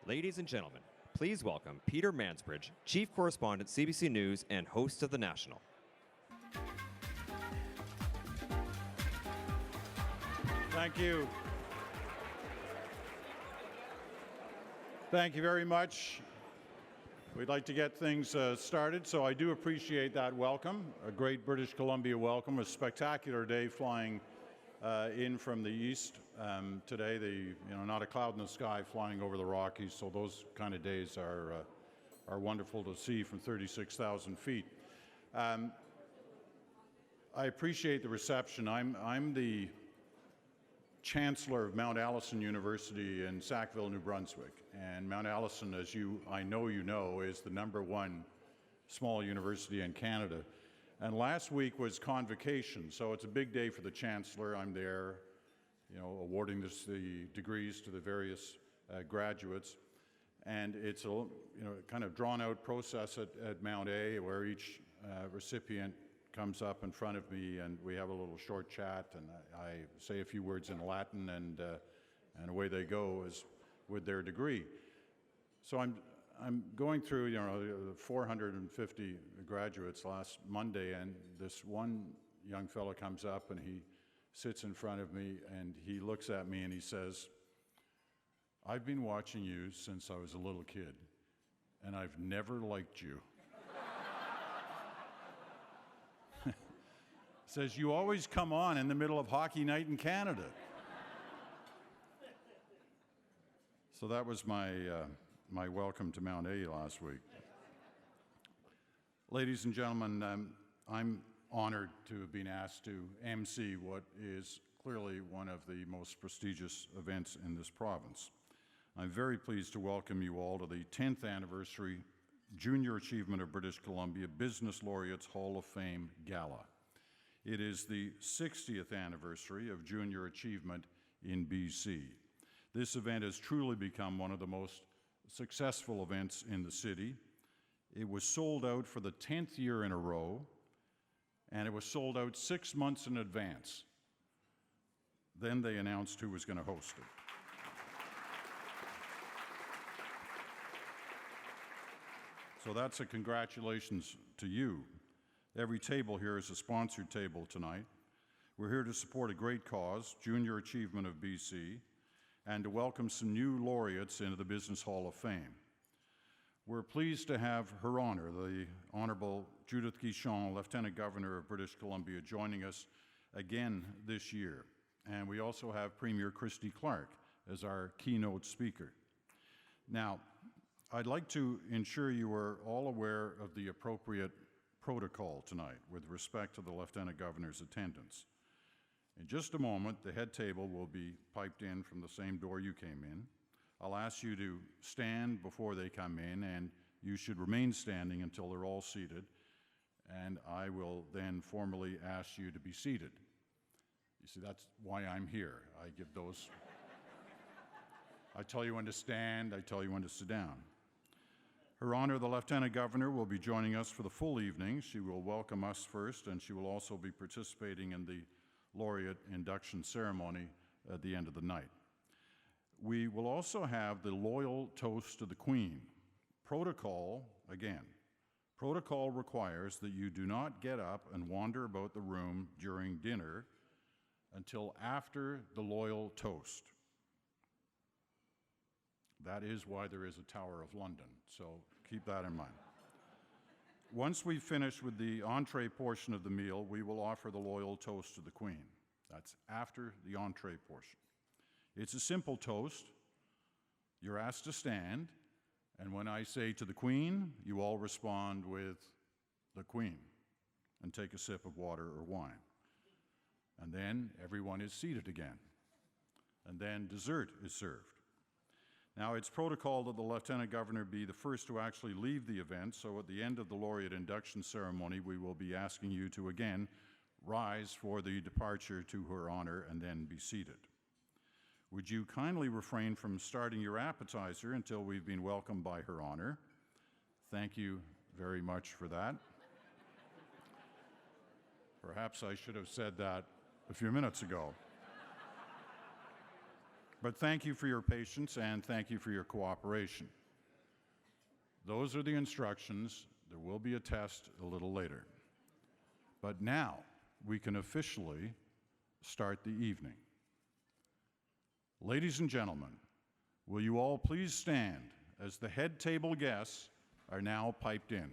Ladies and gentlemen, please welcome Peter Mansbridge, Chief Correspondent, CBC News, and host of The National. Thank you. Thank you very much. We'd like to get things started, so I do appreciate that welcome. A great British Columbia welcome, a spectacular day flying in from the east today. Not a cloud in the sky flying over the Rockies, so those kind of days are wonderful to see from 36,000 feet. I appreciate the reception. I'm the Chancellor of Mount Allison University in Sackville, New Brunswick, and Mount Allison, as I know you know, is the #1 small university in Canada. And last week was convocation, so it's a big day for the Chancellor. I'm there, awarding the degrees to the various graduates. And it's a kind of drawn-out process at Mount A, where each recipient comes up in front of me, and we have a little short chat, and I say a few words in Latin, and away they go with their degree. So I'm going through, 450 graduates last Monday, and this one young fellow comes up and he sits in front of me and he looks at me and he says, "I've been watching you since I was a little kid, and I've never liked you." Says, "You always come on in the middle of hockey night in Canada." So that was my welcome to Mount A last week. Ladies and gentlemen, I'm honored to have been asked to MC what is clearly one of the most prestigious events in this province. I'm very pleased to welcome you all to the 10th anniversary Junior Achievement of British Columbia Business Laureates Hall of Fame Gala. It is the 60th anniversary of Junior Achievement in BC. This event has truly become one of the most successful events in the city. It was sold out for the 10th year in a row, and it was sold out 6 months in advance. Then they announced who was going to host it. So that's a congratulations to you. Every table here is a sponsored table tonight. We're here to support a great cause, Junior Achievement of BC, and to welcome some new laureates into the Business Hall of Fame. We're pleased to have Her Honor, the Honorable Judith Guichon, Lieutenant Governor of British Columbia, joining us again this year. And we also have Premier Christy Clark as our keynote speaker. Now, I'd like to ensure you are all aware of the appropriate protocol tonight with respect to the Lieutenant Governor's attendance. In just a moment, the head table will be piped in from the same door you came in. I'll ask you to stand before they come in, and you should remain standing until they're all seated, and I will then formally ask you to be seated. You see, that's why I'm here. I give those. I tell you when to stand, I tell you when to sit down. Her Honor, the Lieutenant Governor, will be joining us for the full evening. She will welcome us first, and she will also be participating in the laureate induction ceremony at the end of the night. We will also have the loyal toast to the Queen. Protocol requires that you do not get up and wander about the room during dinner until after the loyal toast. That is why there is a Tower of London, so keep that in mind. Once we've finished with the entree portion of the meal, we will offer the loyal toast to the Queen. That's after the entree portion. It's a simple toast. You're asked to stand, and when I say to the Queen, you all respond with the Queen and take a sip of water or wine. And then everyone is seated again. And then dessert is served. Now, it's protocol that the Lieutenant Governor be the first to actually leave the event, so at the end of the laureate induction ceremony, we will be asking you to again rise for the departure to Her Honor and then be seated. Would you kindly refrain from starting your appetizer until we've been welcomed by Her Honor? Thank you very much for that. Perhaps I should have said that a few minutes ago. But thank you for your patience and thank you for your cooperation. Those are the instructions. There will be a test a little later. But now we can officially start the evening. Ladies and gentlemen, will you all please stand as the head table guests are now piped in.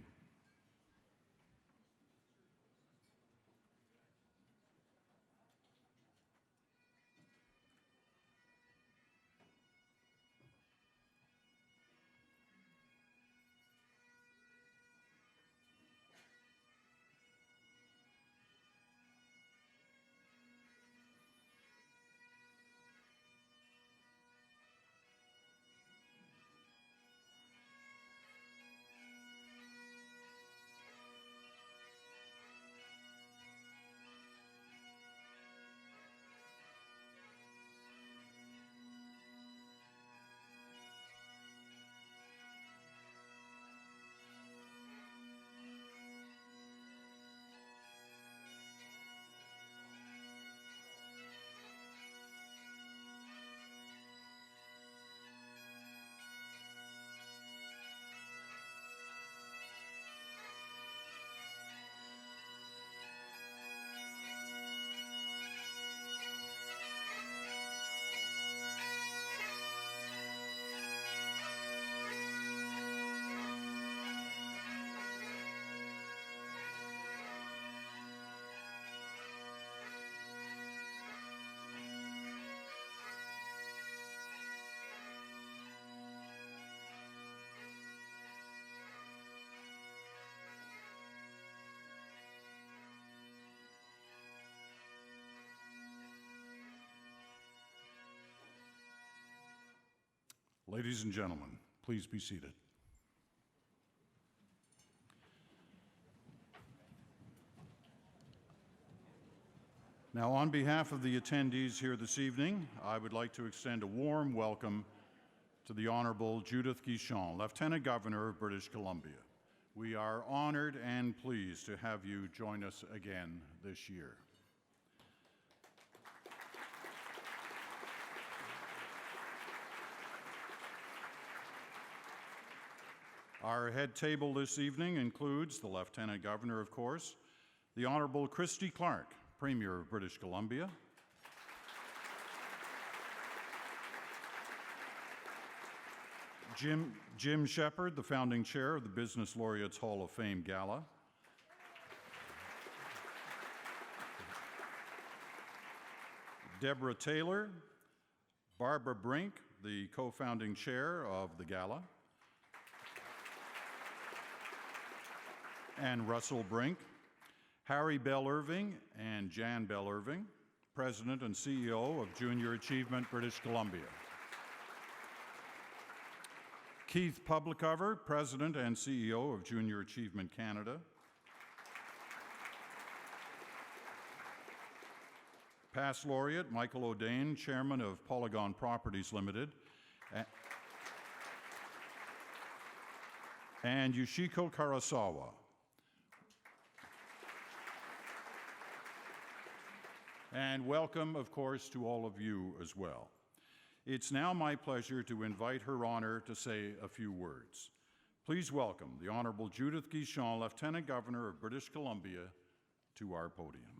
Ladies and gentlemen, please be seated. Now, on behalf of the attendees here this evening, I would like to extend a warm welcome to the Honorable Judith Guichon, Lieutenant Governor of British Columbia. We are honored and pleased to have you join us again this year. Our head table this evening includes the Lieutenant Governor, of course, the Honorable Christy Clark, Premier of British Columbia, Jim Shepard, the founding chair of the Business Laureates Hall of Fame Gala, Deborah Taylor, Barbara Brink, the co-founding chair of the Gala, and Russell Brink, Harry Bell Irving and Jan Bell Irving, President and CEO of Junior Achievement British Columbia. Keith Publicover, President and CEO of Junior Achievement Canada. Past laureate Michael O'Dane, Chairman of Polygon Properties Limited, and Yoshiko Karasawa. And welcome, of course, to all of you as well. It's now my pleasure to invite Her Honor to say a few words. Please welcome the Honorable Judith Guichon, Lieutenant Governor of British Columbia, to our podium.